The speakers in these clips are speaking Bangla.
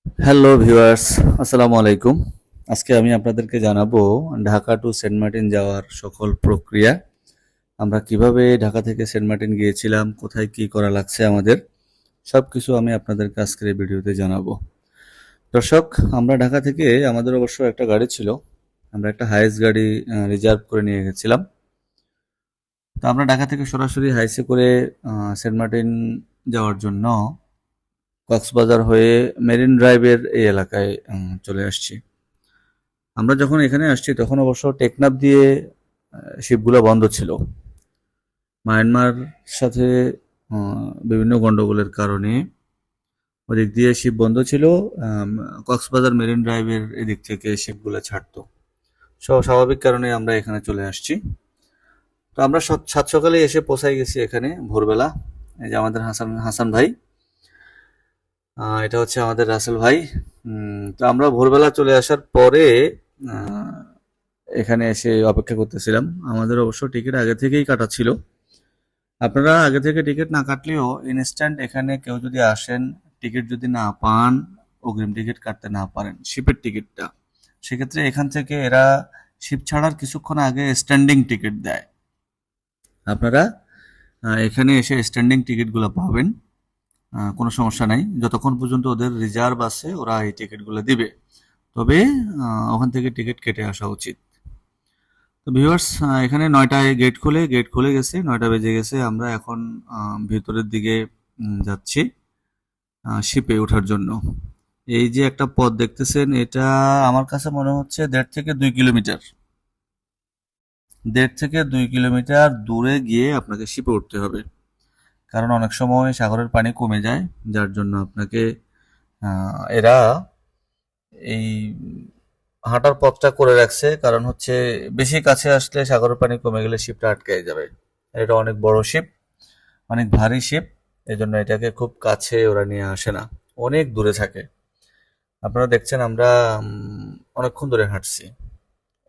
হ্যালো ভিউয়ার্স, আসসালামু আলাইকুম। আজকে আমি আপনাদেরকে জানাবো ঢাকা টু সেন্ট মার্টিন যাওয়ার সকল প্রক্রিয়া। আমরা কিভাবে ঢাকা থেকে সেন্ট মার্টিন গিয়েছিলাম, কোথায় কি করা লাগছে আমাদের, সবকিছু আমি আপনাদেরকে আজকের এই ভিডিওতে জানাবো। দর্শক, আমরা ঢাকা থেকে আমাদের অবশ্য একটা গাড়ি ছিল। আমরা একটা হাইস গাড়ি রিজার্ভ করে নিয়ে গেছিলাম। তো আমরা ঢাকা থেকে সরাসরি হাইসে করে সেন্ট মার্টিন যাওয়ার জন্য কক্সবাজার হয়ে মেরিন ড্রাইভের এই এলাকায় চলে আসছি। আমরা যখন এখানে আসছি তখন অবশ্য টেকনাফ দিয়ে শিপগুলো বন্ধ ছিল। মায়ানমার সাথে বিভিন্ন গন্ডগোলের কারণে ওদিক দিয়ে শিপ বন্ধ ছিল। কক্সবাজার মেরিন ড্রাইভের এদিক থেকে শিপগুলো ছাড়তো। স্বাভাবিক কারণে আমরা এখানে চলে আসছি। তো আমরা সাত সকালে এসে পৌঁছাই গেছি এখানে ভোরবেলা। এই যে আমাদের হাসান হাসান ভাই, এটা হচ্ছে আমাদের রাসেল ভাই। তো আমরা ভোরবেলা চলে আসার পরে আহ, এখানে এসে অপেক্ষা করতেছিলাম। আমাদের অবশ্য টিকিট আগে থেকেই কাটা ছিল। আপনারা আগে থেকে টিকিট না কাটলেও ইনস্ট্যান্ট এখানে কেউ যদি আসেন, টিকিট যদি না পান, অগ্রিম টিকিট কাটতে না পারেন শিপের টিকিটটা, সেক্ষেত্রে এখান থেকে এরা শিপ ছাড়ার কিছুক্ষণ আগে স্ট্যান্ডিং টিকিট দেয়। আপনারা এখানে এসে স্ট্যান্ডিং টিকিটগুলো পাবেন। কোনো সমস্যা নাই, যতক্ষণ পর্যন্ত ওদের রিজার্ভ আছে ওরা এই টিকিটগুলো দিবে। তবে ওখান থেকে টিকিট কেটে আসা উচিত। তো ভিউয়ার্স, এখানে 9টায় গেট খুলে গেছে, 9টা বেজে গেছে। আমরা এখন ভেতরের দিকে যাচ্ছি শিপে ওঠার জন্য। এই যে একটা পথ দেখতেছেন, এটা আমার কাছে মনে হচ্ছে 1.5 থেকে 2 কিলোমিটার। 1.5 থেকে 2 কিলোমিটার দূরে গিয়ে আপনাকে শিপে উঠতে হবে। কারণ অনেক সময় সাগরের পানি কমে যায়, যার জন্য আপনাকে এরা এই হাঁটার পথটা করে রাখছে। কারণ হচ্ছে বেশি কাছে আসলে সাগরের পানি কমে গেলে শিপটা আটকে যাবে। এটা অনেক বড় শিপ, অনেক ভারী শিপ, এই জন্য এটাকে খুব কাছে ওরা নিয়ে আসে না, অনেক দূরে থাকে। আপনারা দেখছেন আমরা অনেকক্ষণ ধরে হাঁটছি,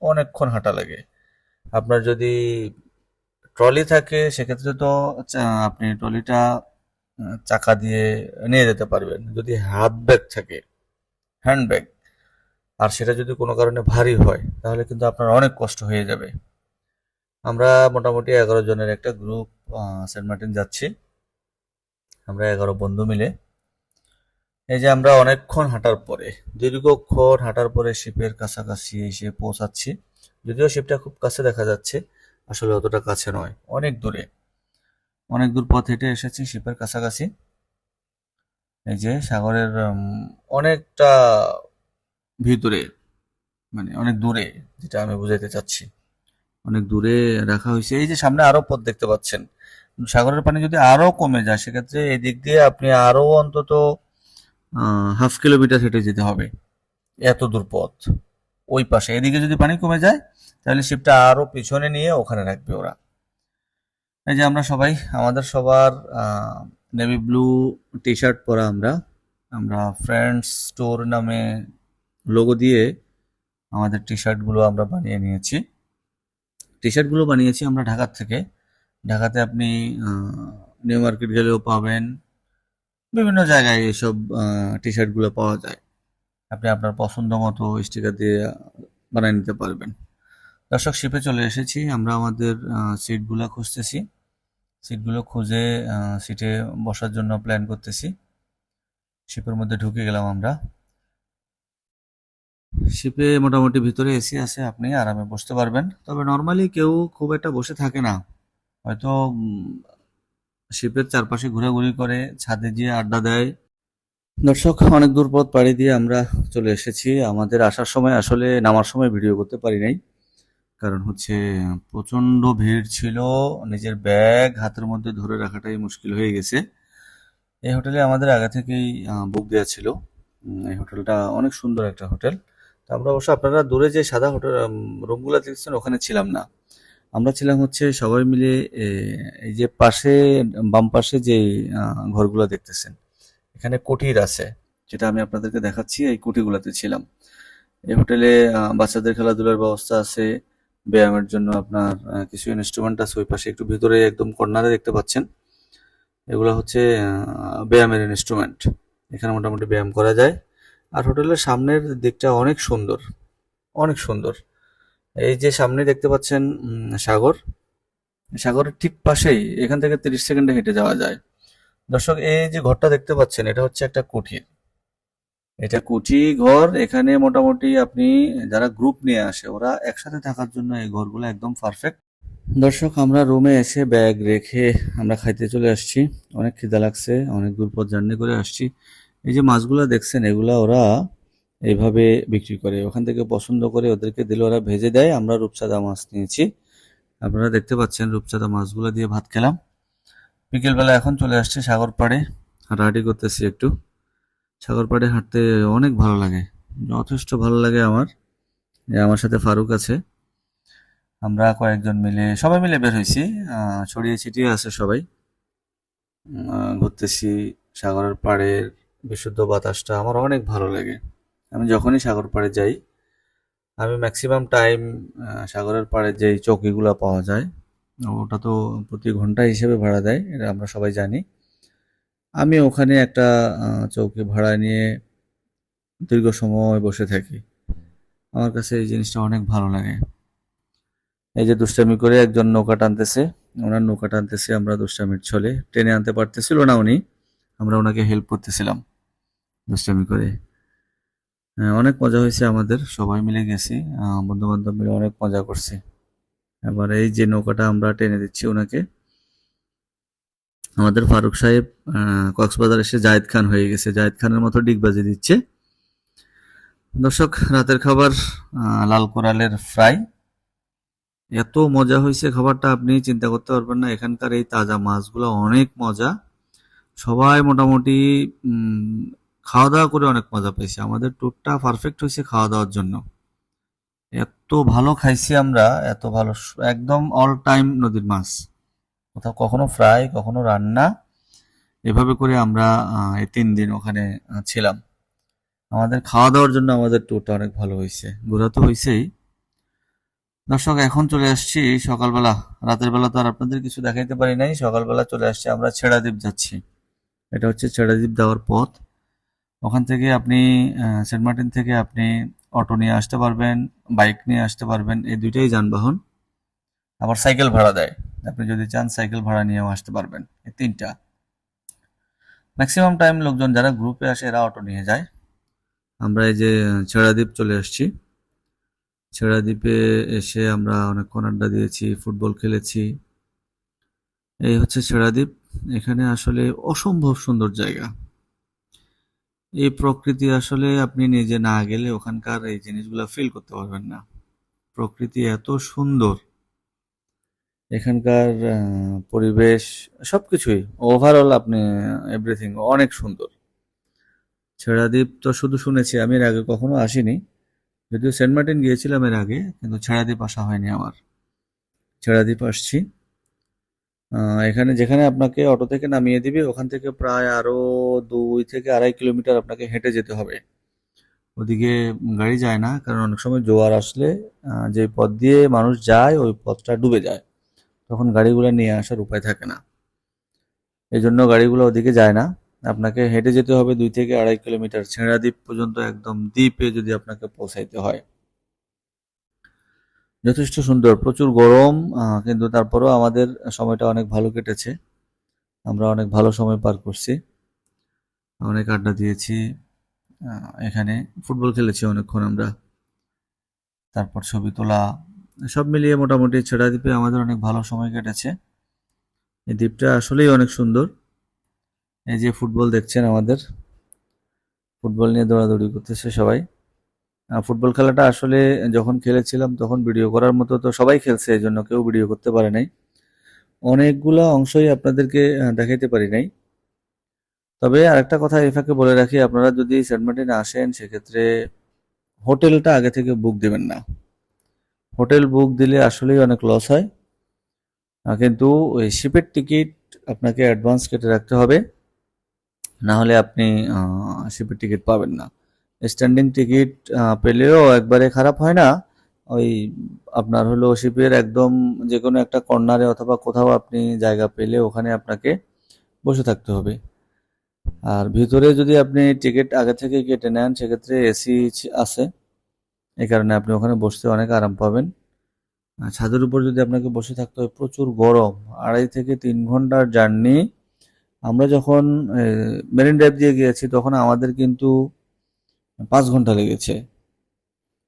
অনেকক্ষণ হাঁটা লাগে। আপনার যদি ট্রলি থাকে সেক্ষেত্রে তো আপনি ট্রলিটা চাকা দিয়ে নিয়ে যেতে পারবেন। যদি হাত ব্যাগ থাকে, হ্যান্ড ব্যাগ, আর সেটা যদি কোনো কারণে ভারী হয় তাহলে কিন্তু আপনার অনেক কষ্ট হয়ে যাবে। আমরা মোটামুটি 11 জনের একটা গ্রুপ সেন্ট মার্টিন যাচ্ছি। আমরা 11 বন্ধু মিলে। এই যে আমরা অনেকক্ষণ হাঁটার পরে, দীর্ঘক্ষণ হাঁটার পরে শিপের কাছাকাছি এসে পৌঁছাচ্ছি। যদিও শিপটা খুব কাছে দেখা যাচ্ছে, আসলে অতটা কাছে নয়, অনেক দূরে। অনেক দূর পথ হেঁটে এসেছি শিপের কাছাকাছি। এই যে সাগরের অনেকটা ভিতরে, মানে অনেক দূরে, যেটা আমি বুঝাইতে চাচ্ছি, অনেক দূরে রাখা হয়েছে। এই যে সামনে আরো পথ দেখতে পাচ্ছেন। সাগরের পানি যদি আরো কমে যায় সেক্ষেত্রে এই দিক দিয়ে আপনি আরো অন্তত 1/2 কিলোমিটার হেঁটে যেতে হবে। এত দূর পথ ওই পাশে, এদিকে যদি পানি কমে যায় তাহলে শিপটা আরো পিছনে নিয়ে ওখানে রাখবে ওরা। এই যে আমরা সবাই, আমাদের সবার নেভি ব্লু টি শার্ট পরা। আমরা আমরা ফ্রেন্ডস স্টোর নামে লোগো দিয়ে আমাদের টি শার্টগুলো আমরা বানিয়ে নিয়েছি। টি শার্টগুলো বানিয়েছি আমরা ঢাকার থেকে। ঢাকাতে আপনি নিউ মার্কেট গেলেও পাবেন, বিভিন্ন জায়গায় এসব টি শার্টগুলো পাওয়া যায়। আপনি আপনার পছন্দ মতো স্টিকার দিয়ে বানিয়ে নিতে পারবেন। দর্শক, শিপে চলে এসেছি। আমরা আমাদের সিটগুলো খুঁজতেছি, সিটগুলো খুঁজে সিটে বসার জন্য প্ল্যান করতেছি। শিপের মধ্যে ঢুকে গেলাম আমরা। শিপে মোটামুটি ভিতরে এসি আছে, আপনি আরামে বসতে পারবেন। তবে নর্মালি কেউ খুব একটা বসে থাকে না, হয়তো শিপের চারপাশে ঘোরাঘুরি করে, ছাদে গিয়ে আড্ডা দেয়। দর্শক, অনেক দূর পথ পাড়ি দিয়ে আমরা চলে এসেছি। আমাদের আসার সময়, আসলে নামার সময় ভিডিও করতে পারি নাই, কারণ হচ্ছে প্রচন্ড ভিড় ছিল। নিজের ব্যাগ হাতের মধ্যে ধরে রাখাটাই মুশকিল হয়ে গেছে। এই হোটেলে আমাদের আগে থেকেই বুক দেওয়া ছিল। এই হোটেলটা অনেক সুন্দর একটা হোটেল। তো আমরা অবশ্য আপনারা দূরে যে সাদা হোটেল রুমগুলো দেখছেন ওখানে ছিলাম না। আমরা ছিলাম হচ্ছে সবাই মিলে এই যে পাশে, বাম পাশে যে ঘরগুলো দেখতেছেন, এখানে কুটির আছে, যেটা আমি আপনাদেরকে দেখাচ্ছি। এই কুটিরগুলোতে ছিলাম। এই হোটেলে বাচ্চাদের খেলাধুলার ব্যবস্থা আছে, ব্যায়ামের জন্য আপনার কিছু ইনস্ট্রুমেন্ট আছে। ওই পাশে একটু ভিতরে একদম কর্নারে দেখতে পাচ্ছেন, এগুলো হচ্ছে ব্যায়ামের ইনস্ট্রুমেন্ট। এখানে মোটামুটি ব্যায়াম করা যায়। আর হোটেলের সামনের দিকটা অনেক সুন্দর, অনেক সুন্দর। এই যে সামনে দেখতে পাচ্ছেন সাগর, সাগরের ঠিক পাশেই এখান থেকে 30 সেকেন্ডে হেঁটে যাওয়া যায়। দর্শক, এই যে ঘরটা দেখতে পাচ্ছেন এটা হচ্ছে একটা কুঠির। এটা কুঠি ঘর। এখানে মোটামুটি আপনি যারা গ্রুপ নিয়ে আসে ওরা একসাথে থাকার জন্য এই ঘরগুলো একদম পারফেক্ট। দর্শক, আমরা রুমে এসে ব্যাগ রেখে আমরা খাইতে চলে আসছি। অনেক খিদা লাগছে, অনেক দূর পথ জার্নি করে আসছি। এই যে মাছগুলো দেখছেন এগুলা ওরা এইভাবে বিক্রি করে, ওখান থেকে পছন্দ করে ওদেরকে দিলে ওরা ভেজে দেয়। আমরা রূপচাঁদা মাছ নিয়েছি, আপনারা দেখতে পাচ্ছেন রূপচাঁদা মাছগুলো দিয়ে ভাত খেলাম। বিকেলবেলা এখন চলে আসছে সাগর পাড়ে, হাঁটাহাঁটি করতেছি একটু। সাগর পাড়ে হাঁটতে অনেক ভালো লাগে, যথেষ্ট ভালো লাগে আমার। আমার সাথে ফারুক আছে, আমরা কয়েকজন মিলে সবাই মিলে বের হয়েছি। ছড়িয়ে ছিটিয়ে আছে সবাই, ঘুরতেছি। সাগরের পাড়ের বিশুদ্ধ বাতাসটা আমার অনেক ভালো লাগে। আমি যখনই সাগর পাড়ে যাই আমি ম্যাক্সিমাম টাইম সাগরের পাড়ে যেই চৌকিগুলো পাওয়া যায় ওটা তো প্রতি ঘন্টা হিসেবে ভাড়া দেয়, এটা আমরা সবাই জানি। আমি ওখানে একটা চৌকি ভাড়া নিয়ে দীর্ঘ সময় বসে থাকি। আমার কাছে এই জিনিসটা অনেক ভালো লাগে। এই যে দুষ্টামি করে একজন নৌকা টানতেছে, ওনার নৌকা টানতেছে আমরা দুষ্টামির ছলে। টেনে আনতে পারতেছিল না উনি, আমরা ওনাকে হেল্প করতেছিলাম দুষ্টামি করে। অনেক মজা হয়েছে আমাদের, সবাই মিলে গেছি, বন্ধু বান্ধব মিলে অনেক মজা করছি। এবার এই যে নৌকাটা আমরা টেনে দিচ্ছি ওনাকে, আমাদের ফারুক সাহেব কক্সবাজার এসে জায়েদ খান হয়ে গেছে, জায়েদ খানের মতো ডিগবাজি দিচ্ছে। দর্শক, রাতের খাবার লাল কোরালের ফ্রাই। এত মজা হয়েছে খাবারটা আপনি চিন্তা করতে পারবেন না। এখানকার এই তাজা মাছগুলো অনেক মজা। সবাই মোটামুটি খাওয়া দাওয়া করে অনেক মজা পেয়েছি। আমাদের ট্যুরটা পারফেক্ট হয়েছে খাওয়া দাওয়ার জন্য। এত ভালো খাইছি আমরা, এত ভালো, একদম অল টাইম নদীর মাছ, কোথাও কখনো ফ্রাই কখনো রান্না, এভাবে করে আমরা এই 3 দিন ওখানে ছিলাম। আমাদের খাওয়া দাওয়ার জন্য আমাদের ট্যুরটা অনেক ভালো হয়েছে, ঘোরা তো হয়েছেই। দর্শক, এখন চলে আসছি সকালবেলা। রাতের বেলা তো আর আপনাদের কিছু দেখাইতে পারি নাই। সকালবেলা চলে আসছি আমরা ছেড়াদ্বীপ যাচ্ছি। এটা হচ্ছে ছেড়াদ্বীপ যাওয়ার পথ। ওখান থেকে আপনি সেন্ট মার্টিন থেকে আপনি অটো নিয়ে আসতে পারবেন, বাইক নিয়ে আসতে পারবেন, এই দুইটাই যানবাহন। আবার সাইকেল ভাড়া দেয়, আপনি যদি চান সাইকেল ভাড়া নিয়েও আসতে পারবেন। এই 3টা। ম্যাক্সিমাম টাইম লোকজন যারা গ্রুপে আসে এরা অটো নিয়ে যায়। আমরা এই যে ছেড়াদ্বীপ চলে আসছি। ছেড়াদ্বীপে এসে আমরা অনেকক্ষণ আড্ডা দিয়েছি, ফুটবল খেলেছি। এই হচ্ছে ছেড়াদ্বীপ। এখানে আসলে অসম্ভব সুন্দর জায়গা। এই প্রকৃতি আসলে আপনি নিজে না গেলে ওখানকার এই জিনিসগুলো ফিল করতে পারবেন না। প্রকৃতি এত সুন্দর, এখানকার পরিবেশ সবকিছুই ওভারঅল আপনি এভরিথিং অনেক সুন্দর। ছেড়াদ্বীপ তো শুধু শুনেছি, আমি এর আগে কখনো আসিনি। যদিও সেন্ট মার্টিন গিয়েছিলাম এর আগে, কিন্তু ছেড়াদ্বীপ আসা হয়নি আমার। ছেড়াদ্বীপ আসছি। এখানে যেখানে আপনাকে অটো থেকে নামিয়ে দিবে ওখান থেকে প্রায় আরো 2 থেকে 2.5 কিলোমিটার আপনাকে হেঁটে যেতে হবে। ওদিকে গাড়ি যায় না, কারণ অনেক সময় জোয়ার আসলে যে পথ দিয়ে মানুষ যায় ওই পথটা ডুবে যায়, তখন গাড়িগুলো নিয়ে আসার উপায় থাকে না। এই জন্য গাড়িগুলো ওদিকে যায় না। আপনাকে হেঁটে যেতে হবে 2 থেকে 2.5 কিলোমিটার ছেড়াদ্বীপ পর্যন্ত, একদম দ্বীপে যদি আপনাকে পৌঁছাইতে হয়। যথেষ্ট সুন্দর, প্রচুর গরম, কিন্তু তারপরেও আমাদের সময়টা অনেক ভালো কেটেছে। আমরা অনেক ভালো সময় পার করছি, অনেক আড্ডা দিয়েছি। এখানে ফুটবল খেলেছি অনেকক্ষণ আমরা, তারপর ছবি তোলা, সব মিলিয়ে মোটামুটি ছেড়াদ্বীপে আমাদের অনেক ভালো সময় কেটেছে। এই দ্বীপটা আসলেই অনেক সুন্দর। এই যে ফুটবল দেখছেন, আমাদের ফুটবল নিয়ে দৌড়াদৌড়ি করতেছে সবাই। ফুটবল খেলাটা আসলে যখন খেলেছিলাম তখন ভিডিও করার মতো তো সবাই খেলছে, এই জন্য কেউ ভিডিও করতে পারে নাই। অনেকগুলা অংশই আপনাদেরকে দেখাইতে পারি নাই। তবে আরেকটা কথা এই ফাঁকে বলে রাখি, আপনারা যদি সেন্ট মার্টিনে আসেন সেক্ষেত্রে হোটেলটা আগে থেকে বুক দিবেন না। হোটেল বুক দিলে আসলেই অনেক লস হয়। কিন্তু ওই শিপের টিকিট আপনাকে অ্যাডভান্স কেটে রাখতে হবে, না হলে আপনি শিপের টিকিট পাবেন না। স্ট্যান্ডিং টিকিট পেলেও একবারে খারাপ হয় না। ওই আপনার হলো শিপের একদম যে কোনো একটা কর্নারে অথবা কোথাও আপনি জায়গা পেলে ওখানে আপনাকে বসে থাকতে হবে। আর ভিতরে যদি আপনি টিকিট আগে থেকে কেটে নেন সেক্ষেত্রে এসি আছে, এই কারণে আপনি ওখানে বসতে অনেক আরাম পাবেন। ছাদের উপর যদি আপনাকে বসে থাকতে হয়, প্রচুর গরম, 2.5 থেকে 3 ঘন্টার জার্নি। আমরা যখন মেরিন ড্রাইভ দিয়ে গিয়েছি তখন আমাদের কিন্তু 5 ঘন্টা লেগেছে।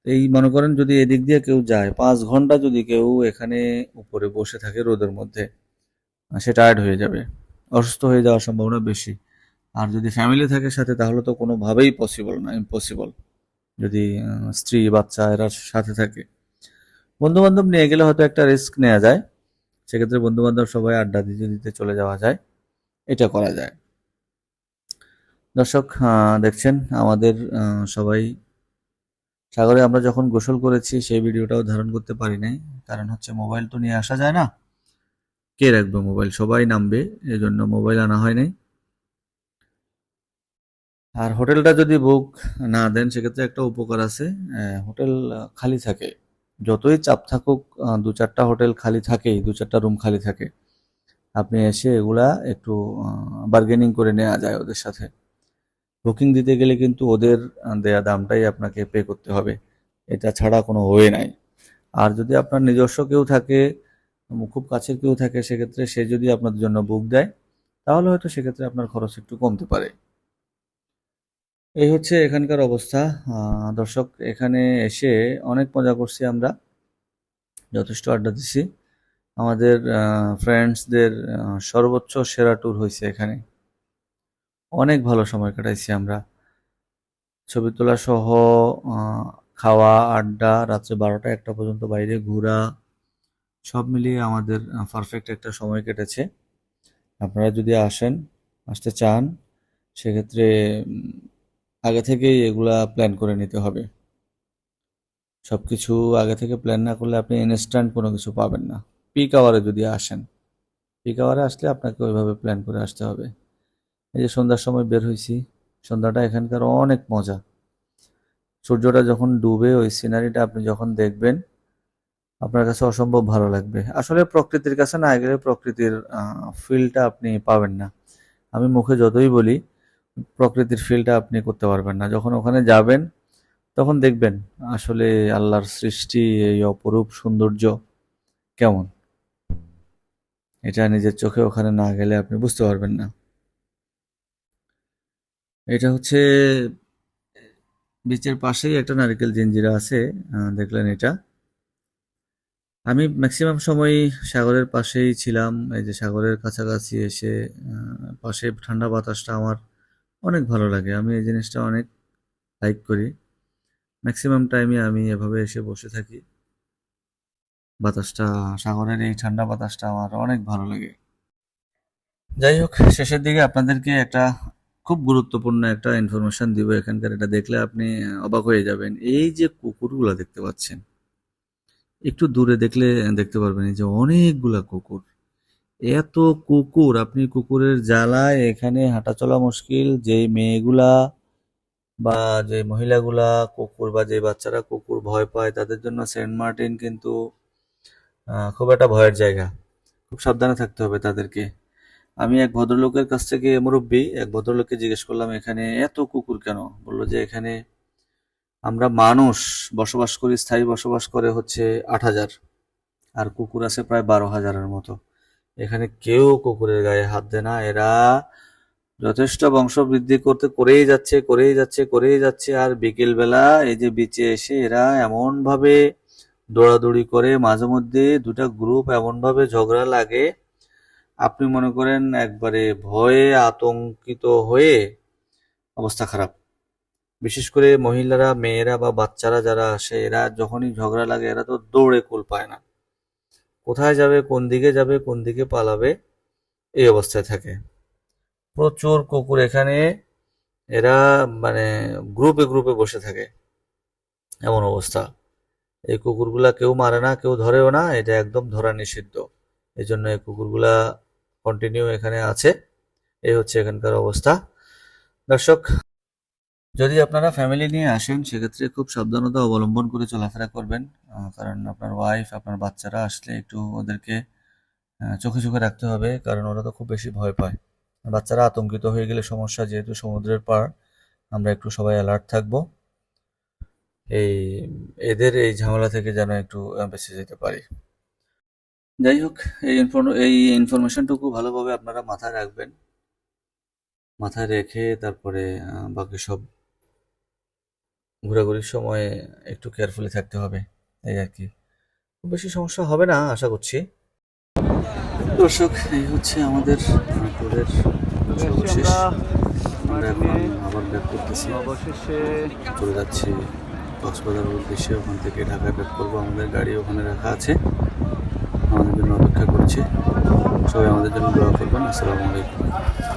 এই মনে করেন যদি এদিক দিয়ে কেউ যায়, 5 ঘন্টা যদি কেউ এখানে উপরে বসে থাকে রোদের মধ্যে, সে টায়ার্ড হয়ে যাবে, অসুস্থ হয়ে যাওয়ার সম্ভাবনা বেশি। আর যদি ফ্যামিলি থাকে সাথে তাহলে তো কোনোভাবেই পসিবল না, ইম্পসিবল। যদি স্ত্রী বাচ্চা এরা সাথে থাকে, বন্ধু বান্ধব নিয়ে গেলে হয়তো একটা রিস্ক নেওয়া যায়, সেক্ষেত্রে বন্ধু বান্ধব সবাই আড্ডা দিতে দিতে চলে যাওয়া যায়, এটা করা যায়। দর্শক, দেখছেন আমাদের সবাই সাগরে আমরা যখন গোসল করেছি সেই ভিডিওটাও ধারণ করতে পারি নাই, কারণ হচ্ছে মোবাইল তো নিয়ে আসা যায় না, কে রাখবে মোবাইল, সবাই নামবে, এজন্য মোবাইল আনা হয় নাই। আর হোটেলটা যদি বুক না দেন সেক্ষেত্রে একটা উপকার আছে, হোটেল খালি থাকে, যতই চাপ থাকুক, 2-4টা হোটেল খালি থাকেই, 2-4টা রুম খালি থাকে। আপনি এসে এগুলা একটু বার্গেনিং করে নেওয়া যায় ওদের সাথে। বুকিং দিতে গেলে কিন্তু ওদের দেয়া দামটাই আপনাকে পে করতে হবে, এটা ছাড়া কোনো ওয়ে নাই। আর যদি আপনার নিজস্ব কেউ থাকে, খুব কাছের কেউ থাকে, সেক্ষেত্রে সে যদি আপনাদের জন্য বুক দেয় তাহলে হয়তো সেক্ষেত্রে আপনার খরচ একটু কমতে পারে। এই হচ্ছে এখানকার অবস্থা। দর্শক, এখানে এসে অনেক মজা করছি আমরা, যথেষ্ট আড্ডা দিছি। আমাদের ফ্রেন্ডসদের সর্বোচ্চ সেরা ট্যুর হয়েছে এখানে, অনেক ভালো সময় কাটাইছি আমরা, ছবি তোলা সহ, খাওয়া, আড্ডা, রাত্রে 12টা-1টা পর্যন্ত বাইরে ঘোরা, সব মিলিয়ে আমাদের পারফেক্ট একটা সময় কেটেছে। আপনারা যদি আসতে চান, সেক্ষেত্রে আগে থেকেই এগুলা প্ল্যান করে নিতে হবে। সবকিছু আগে থেকে প্ল্যান না করলে আপনি ইনস্ট্যান্ট কোনো কিছু পাবেন না। পিক আওয়ারে যদি আসেন, পিক আওয়ারে আসলে আপনাকে ওইভাবে প্ল্যান করে আসতে হবে। এই যে সন্ধ্যার সময় বের হয়েছি, সন্ধ্যাটা এখানকার অনেক মজা। সূর্যটা যখন ডুবে ওই সিনারিটা আপনি যখন দেখবেন, আপনার কাছে অসম্ভব ভালো লাগবে। আসলে প্রকৃতির কাছে না গেলে প্রকৃতির ফিলটা আপনি পাবেন না। আমি মুখে যতই বলি, প্রকৃতির ফিলটা আপনি করতে পারবেন না। যখন ওখানে যাবেন তখন দেখবেন আসলে আল্লাহর সৃষ্টি, এই অপরূপ সৌন্দর্য কেমন, এটা নিজের চোখে ওখানে না গেলে আপনি বুঝতে পারবেন না। এটা হচ্ছে বিচের পাশেই একটা নারকেল জিঞ্জিরা আছে, দেখলেন এটা। আমি ম্যাক্সিমাম সময় সাগরের পাশেই ছিলাম, এই যে সাগরের কাছাকাছি এসে পাশে ঠান্ডা বাতাসটা আমার অনেক ভালো লাগে, আমি এই জিনিসটা অনেক লাইক করি। ম্যাক্সিমাম টাইমে আমি এভাবে এসে বসে থাকি, বাতাসটা, সাগরের এই ঠান্ডা বাতাসটা আমার অনেক ভালো লাগে। যাই হোক, শেষের দিকে আপনাদেরকে একটা খুব গুরুত্বপূর্ণ একটা ইনফরমেশন দিব এখানকার, এটা দেখলে আপনি অবাক হয়ে যাবেন। এই যে কুকুরগুলা দেখতে পাচ্ছেন, একটু দূরে দেখলে দেখতে পারবেন এই যে অনেকগুলা কুকুর, এত কুকুর, আপনি কুকুরের জ্বালায় এখানে হাঁটাচলা মুশকিল। যেই মেয়েগুলা বা যে মহিলাগুলা কুকুর, বা যে বাচ্চারা কুকুর ভয় পায়, তাদের জন্য সেন্ট মার্টিন কিন্তু খুব একটা ভয়ের জায়গা, খুব সাবধানে থাকতে হবে তাদেরকে। আমি এক ভদ্রলোকের কাছ থেকে, মুরব্বী এক ভদ্রলোককে জিজ্ঞেস করলাম এখানে এত কুকুর কেন, বললো যে এখানে আমরা মানুষ বসবাস করি, স্থায়ী বসবাস করে হচ্ছে 8,000, আর কুকুর আছে প্রায় 12,000-এর মতো। এখানে কেউ কুকুরের গায়ে হাত দেয় না, এরা যথেষ্ট বংশ বৃদ্ধি করতে করেই যাচ্ছে। আর বিকেল বেলা এই যে বিচে এসে এরা এমন ভাবে দৌড়াদৌড়ি করে, মাঝে মধ্যে দুটা গ্রুপ এমন ভাবে ঝগড়া লাগে, আপনি মনে করেন একবারে ভয়ে আতঙ্কিত হয়ে অবস্থা খারাপ। বিশেষ করে মহিলারা, মেয়েরা বা বাচ্চারা যারা আসে, এরা যখনই ঝগড়া লাগে এরা তো দৌড়ে কুল পায় না, কোথায় যাবে, কোন দিকে পালাবে, এই অবস্থায় থাকে। প্রচুর কুকুর এখানে, এরা মানে গ্রুপে গ্রুপে বসে থাকে, এমন অবস্থা। এই কুকুরগুলা কেউ মারে না, কেউ ধরেও না, এটা একদম ধরা নিষিদ্ধ। এই জন্য এই কুকুরগুলা কন্টিনিউ এখানে আছে। এই হচ্ছে এখানকার অবস্থা। দর্শক, যদি আপনারা ফ্যামিলি নিয়ে আসেন সেক্ষেত্রে খুব সাবধানতা অবলম্বন করে চলাফেরা করবেন, কারণ আপনার ওয়াইফ, আপনার বাচ্চারা আসলে একটু ওদেরকে চোখে চোখে রাখতে হবে, কারণ ওরা তো খুব বেশি ভয় পায়। বাচ্চারা আতঙ্কিত হয়ে গেলে সমস্যা, যেহেতু সমুদ্রের পাড়, আমরা একটু সবাই অ্যালার্ট থাকবো। এই এদের এই ঝামেলা থেকে যেন একটু বেঁচে যেতে পারি। যাই হোক, এই ইনফরমেশনটুকু ভালোভাবে আপনারা মাথায় রাখবেন। মাথায় রেখে তারপরে বাকি সব ঘোরাঘুরির সময় একটু কেয়ারফুলি থাকতে হবে, এই আর কি। খুব বেশি সমস্যা হবে না আশা করছি। দর্শক, এই হচ্ছে আমাদের ট্যুরের সর্বশেষ। আমরা এখন আবার ব্যাক করতেছি, অবশেষে চলে যাচ্ছি কক্সবাজারের উদ্দেশ্যে। ওখান থেকে ঢাকায় ব্যাক করবো। আমাদের গাড়ি ওখানে রাখা আছে, আমাদের জন্য অপেক্ষা করছে। সবাই আমাদের জন্য দোয়া করবেন। আসসালামু আলাইকুম।